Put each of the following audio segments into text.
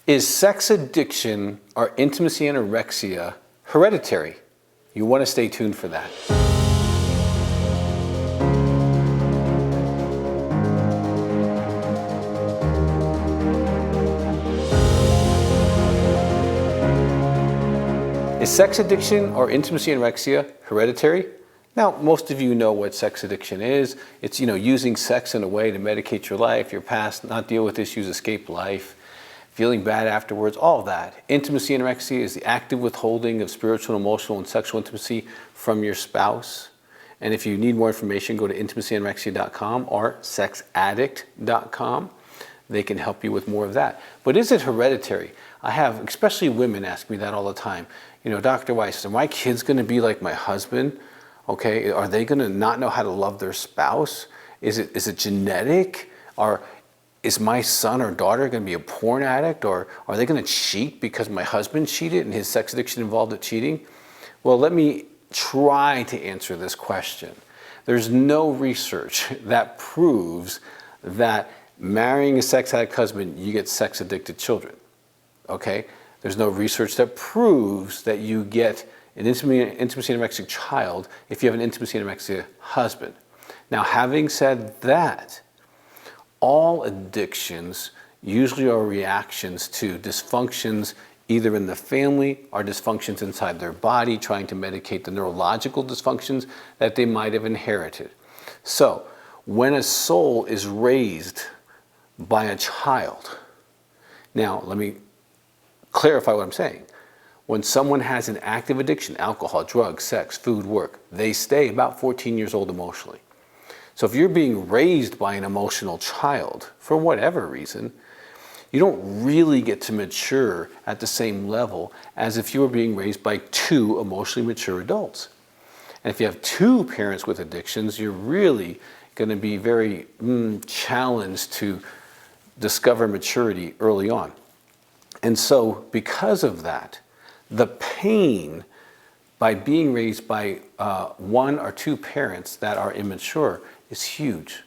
Is sex addiction or intimacy anorexia hereditary? You want to stay tuned for that. Is sex addiction or intimacy anorexia hereditary? Now, most of you know what sex addiction is. It's, using sex in a way to medicate your life, your past, not deal with issues, escape life, feeling bad afterwards, all of that. Intimacy anorexia is the active withholding of spiritual, emotional, and sexual intimacy from your spouse. And if you need more information, go to intimacyanorexia.com or sexaddict.com. They can help you with more of that. But is it hereditary? I have, especially women, ask me that all the time. Dr. Weiss, are my kids going to be like my husband? Okay, are they going to not know how to love their spouse? Is it genetic? Or is my son or daughter going to be a porn addict? Or are they going to cheat because my husband cheated and his sex addiction involved with cheating? Well, let me try to answer this question. There's no research that proves that marrying a sex addict husband, you get sex addicted children. Okay? There's no research that proves that you get an intimacy anorexic child if you have an intimacy anorexia husband. Now, having said that, all addictions usually are reactions to dysfunctions either in the family or dysfunctions inside their body, trying to medicate the neurological dysfunctions that they might have inherited. So, when a soul is raised by a child, now let me clarify what I'm saying. When someone has an active addiction, alcohol, drugs, sex, food, work, they stay about 14 years old emotionally. So if you're being raised by an emotional child, for whatever reason, you don't really get to mature at the same level as if you were being raised by two emotionally mature adults. And if you have two parents with addictions, you're really going to be very challenged to discover maturity early on. And so because of that, the pain by being raised by one or two parents that are immature is huge.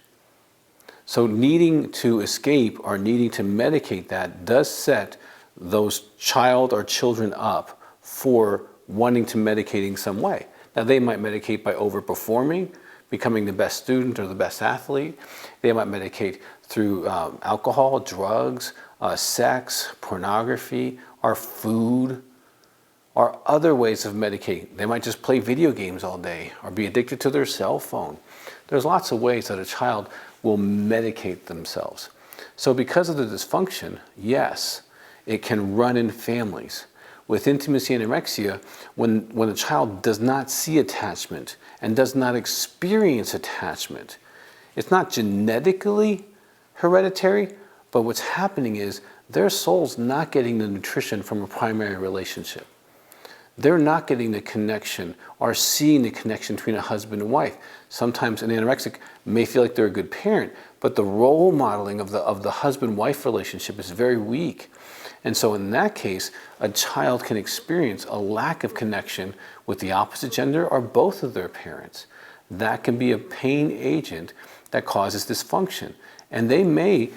So needing to escape or needing to medicate that does set those child or children up for wanting to medicate in some way. Now they might medicate by overperforming, becoming the best student or the best athlete. They might medicate through alcohol, drugs, sex, pornography, or food, or other ways of medicating. They might just play video games all day or be addicted to their cell phone. There's lots of ways that a child will medicate themselves. So because of the dysfunction, yes, it can run in families. With intimacy anorexia, when a child does not see attachment and does not experience attachment, it's not genetically hereditary, but what's happening is their soul's not getting the nutrition from a primary relationship. They're not getting the connection or seeing the connection between a husband and wife. Sometimes an anorexic may feel like they're a good parent, but the role modeling of the husband-wife relationship is very weak. And so in that case, a child can experience a lack of connection with the opposite gender or both of their parents. That can be a pain agent that causes dysfunction. And they may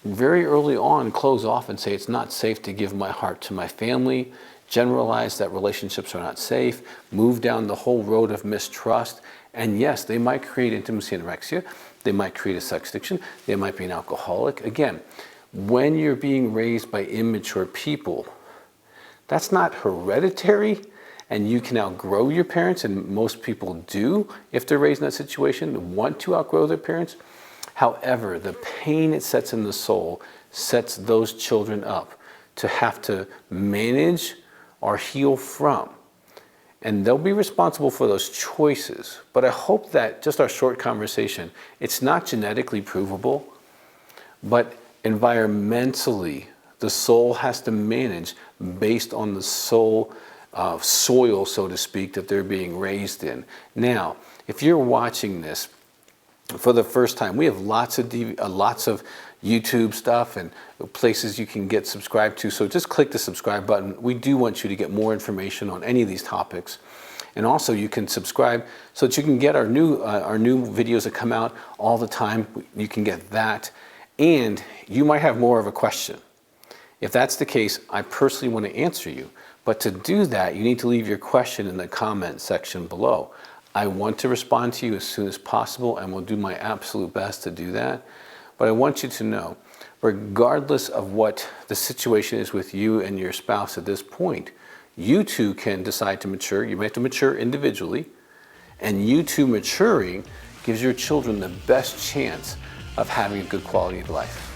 very early on close off and say it's not safe to give my heart to my family, generalize that relationships are not safe, move down the whole road of mistrust. And yes, they might create intimacy anorexia, they might create a sex addiction, they might be an alcoholic. Again, when you're being raised by immature people, that's not hereditary, and you can outgrow your parents, and most people do if they're raised in that situation, want to outgrow their parents. However, the pain it sets in the soul sets those children up to have to manage or heal from. And they'll be responsible for those choices. But I hope that just our short conversation, it's not genetically provable, but environmentally, the soul has to manage based on the soul soil, so to speak, that they're being raised in. Now, if you're watching this for the first time, we have lots of YouTube stuff and places you can get subscribed to. So just click the subscribe button. We do want you to get more information on any of these topics. And also you can subscribe so that you can get our new videos that come out all the time. You can get that. And you might have more of a question. If that's the case, I personally want to answer you. But to do that, you need to leave your question in the comment section below. I want to respond to you as soon as possible and will do my absolute best to do that. But I want you to know, regardless of what the situation is with you and your spouse at this point, you two can decide to mature. You may have to mature individually, and you two maturing gives your children the best chance of having a good quality of life.